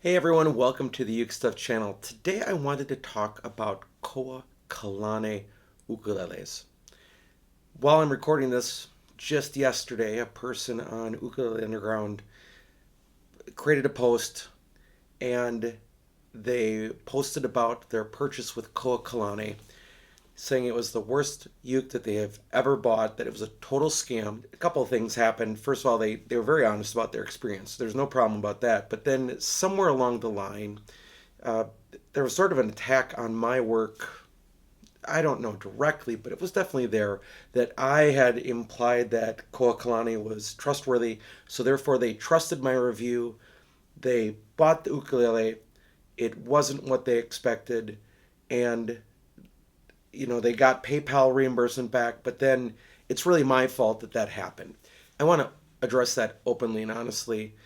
Hey everyone, welcome to the Uke Stuff channel. Today I wanted to talk about Koa Kalane ukuleles. While I'm recording this, just yesterday, a person on Ukulele Underground created a post and they posted about their purchase with Koa Kalane, saying it was the worst uke that they have ever bought, that it was a total scam. A couple of things happened. First of all, they were very honest about their experience. There's no problem about that. But then somewhere along the line, uh, there was sort of an attack on my work. I don't know directly, but it was definitely there that I had implied that Koa Kalani was trustworthy. So therefore, they trusted my review. They bought the ukulele. It wasn't what they expected, and they got PayPal reimbursement back. But then it's really my fault that that happened. I want to address that openly and honestly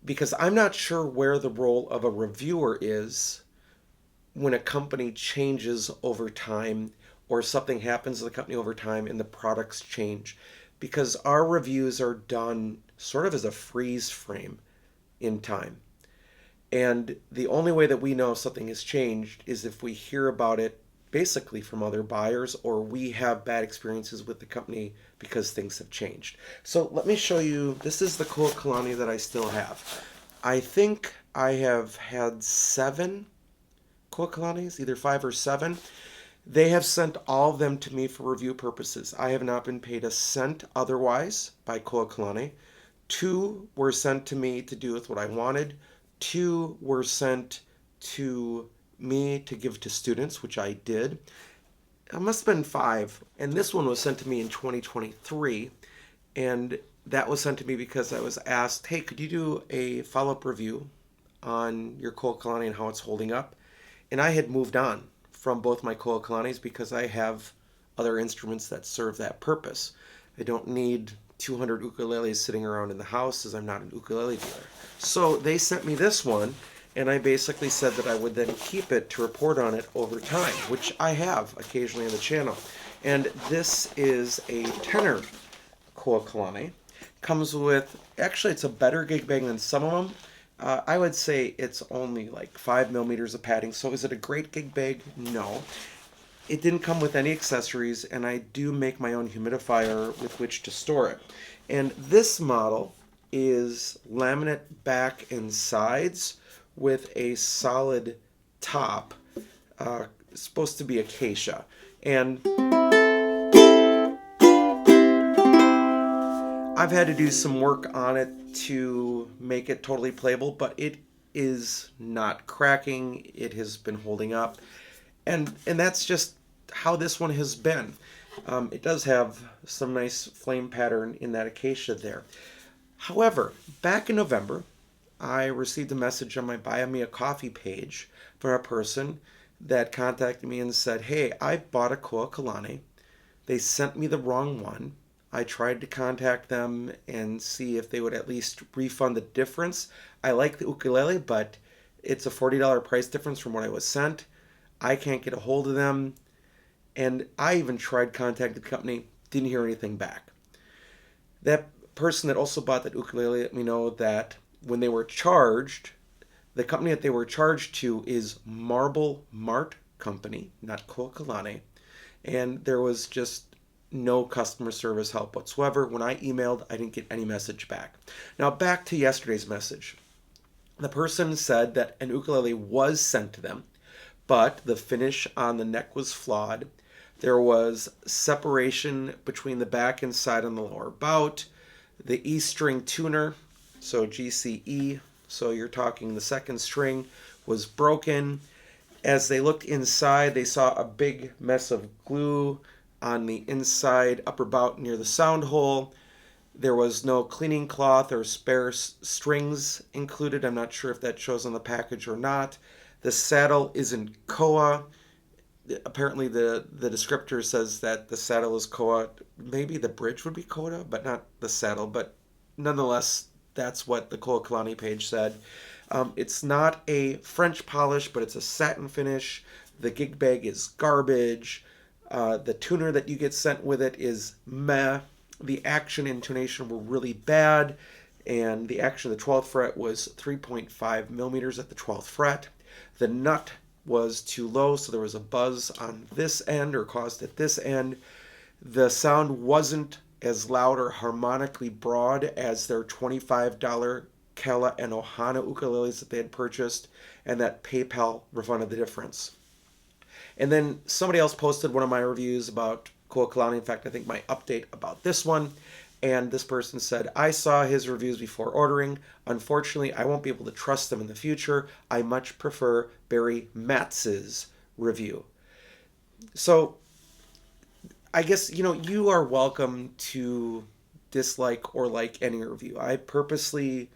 because I'm not sure where the role of a reviewer is when a company changes over time or something happens to the company over time and the products change, because our reviews are done sort of as a freeze frame in time. And the only way that we know if something has changed is if we hear about it basically from other buyers, or we have bad experiences with the company because things have changed. So let me show you. This is the Koa Kalani that I still have. I think I have had 7 Koa Kalanis, either 5 or 7. They have sent all of them to me for review purposes. I have not been paid a cent otherwise by Koa Kalani. 2 were sent to me to do with what I wanted. 2 were sent to me to give to students, which I did. It must have been 5. And this one was sent to me in 2023. And that was sent to me because I was asked, hey, could you do a follow-up review on your Koa Kalani and how it's holding up? And I had moved on from both my Koa Kalanis because I have other instruments that serve that purpose. I don't need 200 ukuleles sitting around in the house, as I'm not an ukulele dealer. So they sent me this one, and I basically said that I would then keep it to report on it over time, which I have occasionally on the channel. And this is a tenor Koa Kalane. Comes with, actually it's a better gig bag than some of them. I would say it's only like 5 millimeters of padding. So is it a great gig bag? No. It didn't come with any accessories, and I do make my own humidifier with which to store it. And this model is laminate back and sides with a solid top. It's supposed to be acacia. And I've had to do some work on it to make it totally playable, but it is not cracking. It has been holding up. And that's just how this one has been. It does have some nice flame pattern in that acacia there. However, back in November, I received a message on my Buy Me a Coffee page from a person that contacted me and said, hey, I bought a Koa Kalani. They sent me the wrong one. I tried to contact them and see if they would at least refund the difference. I like the ukulele, but it's a $40 price difference from what I was sent. I can't get a hold of them. And I even tried contacting the company, didn't hear anything back. That person that also bought that ukulele let me know that when they were charged, the company that they were charged to is Marble Mart Company, not Koa Kalane. And there was just no customer service help whatsoever. When I emailed, I didn't get any message back. Now back to yesterday's message. The person said that an ukulele was sent to them, but the finish on the neck was flawed. There was separation between the back and side on the lower bout. The E string tuner, so GCE, so you're talking the second string, was broken. As they looked inside, they saw a big mess of glue on the inside upper bout near the sound hole. There was no cleaning cloth or spare strings included. I'm not sure if that shows on the package or not. The saddle isn't Koa. Apparently the descriptor says that the saddle is Koa. Maybe the bridge would be Koa, but not the saddle. But nonetheless, that's what the Koa Kalani page said. It's not a French polish, but it's a satin finish. The gig bag is garbage. The tuner that you get sent with it is meh. The action and intonation were really bad. and the 12th fret was 3.5 millimeters at the 12th fret. The nut was too low, so there was a buzz on this end, or caused at this end. The sound wasn't as loud or harmonically broad as their $25 Kala and Ohana ukuleles that they had purchased, and that PayPal refunded the difference. And then somebody else posted one of my reviews about Koa Kalane. In fact, I think my update about this one. And this person said, I saw his reviews before ordering. Unfortunately, I won't be able to trust them in the future. I much prefer Barry Matz's review. So I guess, you are welcome to dislike or like any review. I purposely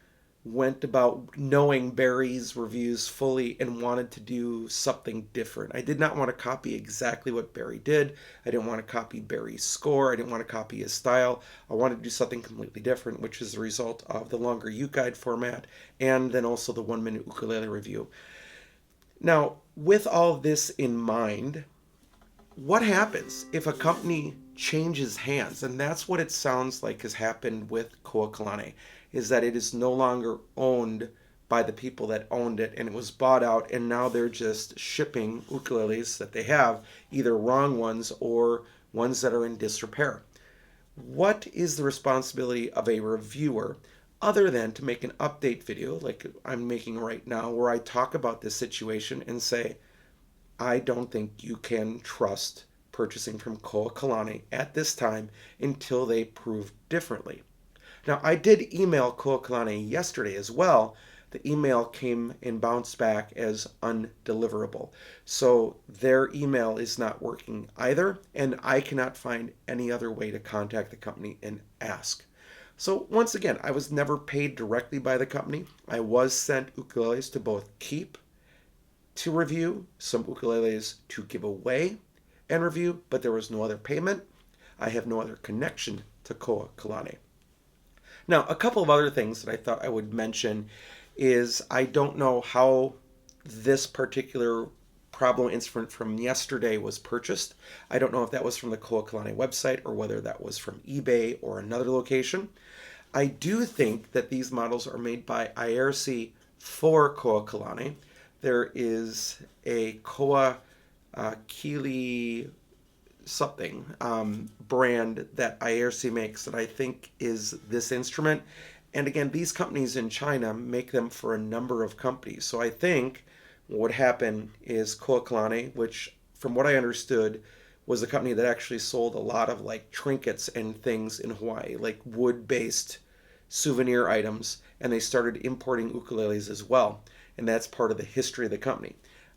went about knowing Barry's reviews fully and wanted to do something different. I did not want to copy exactly what Barry did. I didn't want to copy Barry's score. I didn't want to copy his style. I wanted to do something completely different, which is the result of the longer uke guide format and then also the 1-minute ukulele review. Now, with all this in mind, what happens if a company changes hands? And that's what it sounds like has happened with Koa Kalane, is that it is no longer owned by the people that owned it, and it was bought out, and now they're just shipping ukuleles that they have, either wrong ones or ones that are in disrepair. What is the responsibility of a reviewer other than to make an update video like I'm making right now, where I talk about this situation and say, I don't think you can trust purchasing from Koa Kalane at this time until they prove differently. Now, I did email Koa Kalane yesterday as well. The email came and bounced back as undeliverable. So their email is not working either, and I cannot find any other way to contact the company and ask. So once again, I was never paid directly by the company. I was sent ukuleles to both keep, to review, some ukuleles to give away and review, but there was no other payment. I have no other connection to Koa Kalane. Now, a couple of other things that I thought I would mention is I don't know how this particular problem instrument from yesterday was purchased. I don't know if that was from the Koa Kalane website or whether that was from eBay or another location. I do think that these models are made by IRC for Koa Kalane. There is a Koa Kili something brand that IRC makes that I think is this instrument. And again, these companies in China make them for a number of companies. So I think what would happen is Koa Kalane, which from what I understood was a company that actually sold a lot of like trinkets and things in Hawaii, like wood-based souvenir items, and they started importing ukuleles as well. And that's part of the history of the company.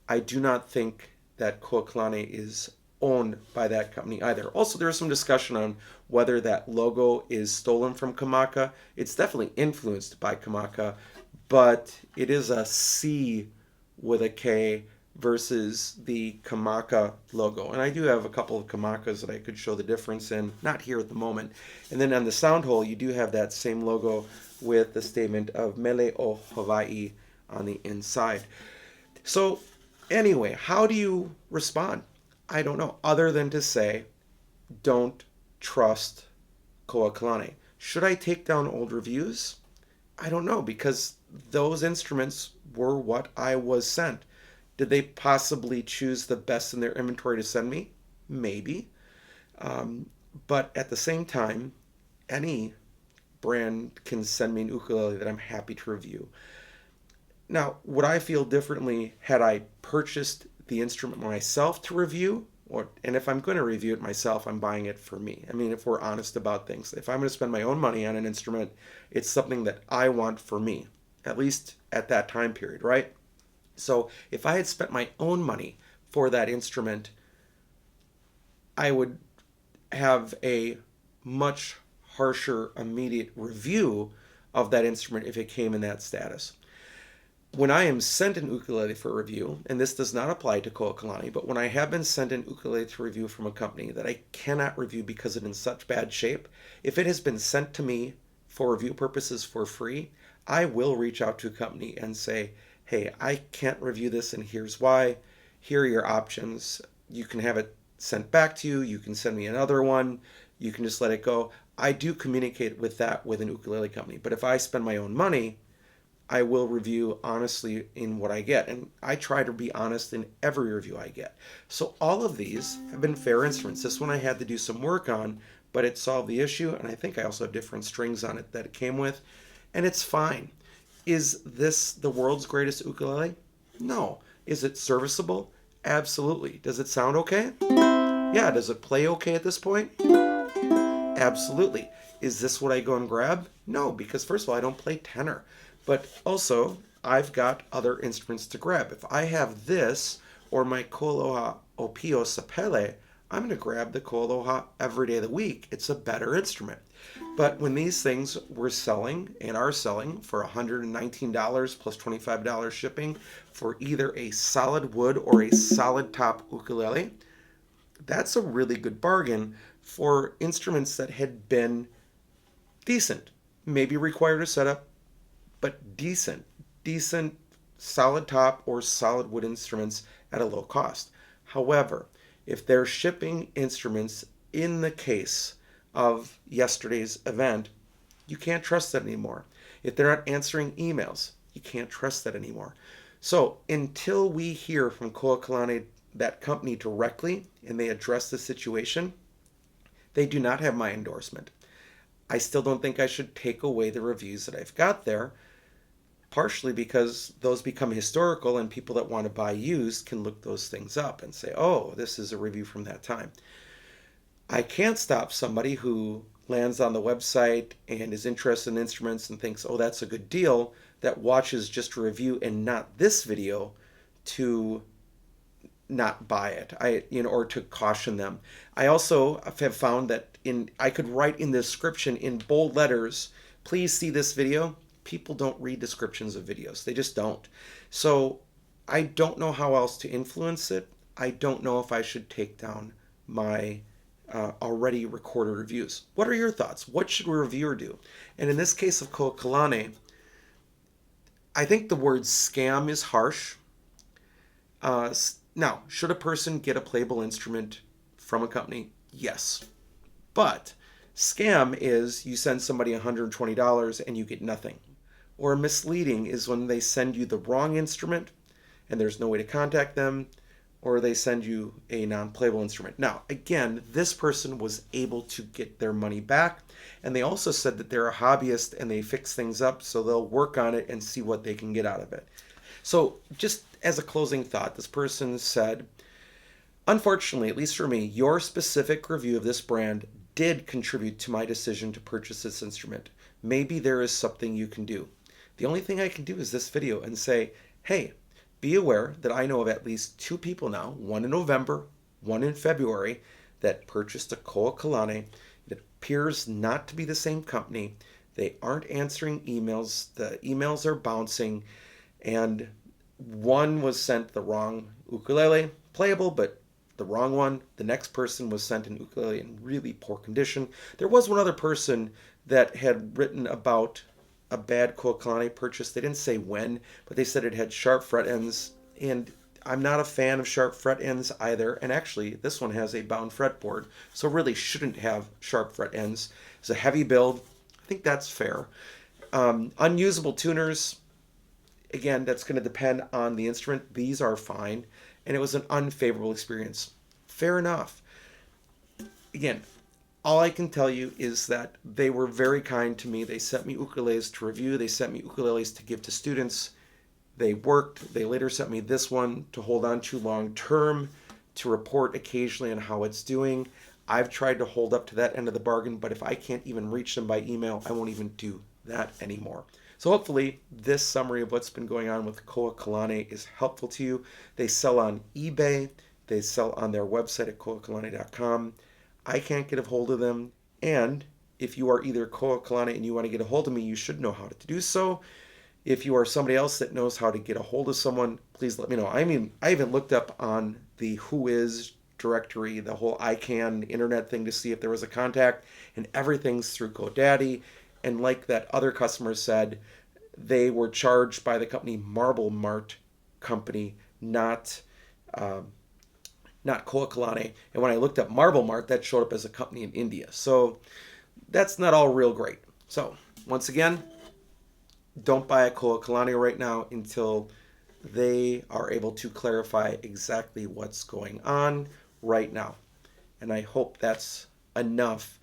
I do not think that Koa Kalane is owned by that company either. Also, there is some discussion on whether that logo is stolen from Kamaka. It's definitely influenced by Kamaka, but it is a C with a K versus the Kamaka logo. And I do have a couple of Kamakas that I could show the difference in, not here at the moment. And then on the sound hole, you do have that same logo with the statement of Mele o Hawaii on the inside. So anyway, how do you respond? I don't know, other than to say, don't trust Koa Kalane. Should I take down old reviews? I don't know, because those instruments were what I was sent. Did they possibly choose the best in their inventory to send me? Maybe. But at the same time, any brand can send me an ukulele that I'm happy to review. Now, would I feel differently had I purchased the instrument myself to review? And if I'm going to review it myself, I'm buying it for me. I mean, if we're honest about things. If I'm going to spend my own money on an instrument, it's something that I want for me, at least at that time period, right? So if I had spent my own money for that instrument, I would have a much harsher immediate review of that instrument if it came in that status. When I am sent an ukulele for review, and this does not apply to Koa Kalane, but when I have been sent an ukulele to review from a company that I cannot review because it's in such bad shape, if it has been sent to me for review purposes for free, I will reach out to a company and say, hey, I can't review this and here's why. Here are your options. You can have it sent back to you. You can send me another one. you can just let it go. I do communicate with that with an ukulele company, but if I spend my own money, I will review honestly in what I get. And I try to be honest in every review I get. So all of these have been fair instruments. This one I had to do some work on, but it solved the issue. And I think I also have different strings on it that it came with. And it's fine. Is this the world's greatest ukulele? No. Is it serviceable? Absolutely. Does it sound okay? Yeah. Does it play okay at this point? Absolutely. Is this what I go and grab? No, because first of all, I don't play tenor. But also, I've got other instruments to grab. If I have this or my Koaloha Opio Sapele, I'm going to grab the Koaloha every day of the week. It's a better instrument. But when these things were selling and are selling for $119 plus $25 shipping for either a solid wood or a solid top ukulele, that's a really good bargain for instruments that had been decent. Maybe required a setup, but decent solid top or solid wood instruments at a low cost. However, if they're shipping instruments in the case of yesterday's event, you can't trust that anymore. If they're not answering emails, you can't trust that anymore. So until we hear from Koa Kalane, that company directly, and they address the situation, they do not have my endorsement. I still don't think I should take away the reviews that I've got there, partially because those become historical and people that want to buy used can look those things up and say, oh, this is a review from that time. I can't stop somebody who lands on the website and is interested in instruments and thinks, oh, that's a good deal, that watches just a review and not this video to not buy it, or to caution them. I also have found that I could write in the description in bold letters, please see this video. People don't read descriptions of videos. They just don't. So I don't know how else to influence it. I don't know if I should take down my already recorded reviews. What are your thoughts? What should a reviewer do? And in this case of Koa Kalane, I think the word scam is harsh. Now, should a person get a playable instrument from a company? Yes. But scam is you send somebody $120 and you get nothing. Or misleading is when they send you the wrong instrument and there's no way to contact them, or they send you a non-playable instrument. Now, again, this person was able to get their money back, and they also said that they're a hobbyist and they fix things up, so they'll work on it and see what they can get out of it. So just as a closing thought, this person said, unfortunately, at least for me, your specific review of this brand did contribute to my decision to purchase this instrument. Maybe there is something you can do. The only thing I can do is this video and say, hey, be aware that I know of at least 2 people now, one in November, one in February, that purchased a Koa Kalane. It appears not to be the same company. They aren't answering emails. The emails are bouncing. And one was sent the wrong ukulele, playable, but the wrong one. The next person was sent an ukulele in really poor condition. There was one other person that had written about a bad Koa Kalane purchase. They didn't say when, but they said it had sharp fret ends, and I'm not a fan of sharp fret ends either. And actually, this one has a bound fretboard, so really shouldn't have sharp fret ends. It's a heavy build. I think that's fair. Unusable tuners, again, that's going to depend on the instrument. These are fine, and it was an unfavorable experience. Fair enough. Again, all I can tell you is that they were very kind to me. They sent me ukuleles to review. They sent me ukuleles to give to students. They worked. They later sent me this one to hold on to long term, to report occasionally on how it's doing. I've tried to hold up to that end of the bargain, but if I can't even reach them by email, I won't even do that anymore. So hopefully this summary of what's been going on with Koa Kalane is helpful to you. They sell on eBay. They sell on their website at koakalane.com. I can't get a hold of them, and if you are either Koa Kalane and you want to get a hold of me, you should know how to do so. If you are somebody else that knows how to get a hold of someone, please let me know. I mean, I even looked up on the Who Is directory, the whole ICANN internet thing, to see if there was a contact, and everything's through GoDaddy. And like that other customer said, they were charged by the company Marble Mart Company, not not Koa Kalane. And when I looked up Marble Mart, that showed up as a company in India. So that's not all real great. So once again, don't buy a Koa Kalane right now until they are able to clarify exactly what's going on right now. And I hope that's enough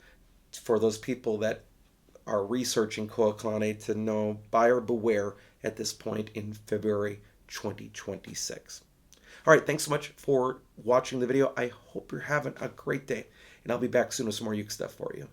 for those people that are researching Koa Kalane to know buyer beware at this point in February 2026. All right, thanks so much for watching the video. I hope you're having a great day, and I'll be back soon with some more uke stuff for you.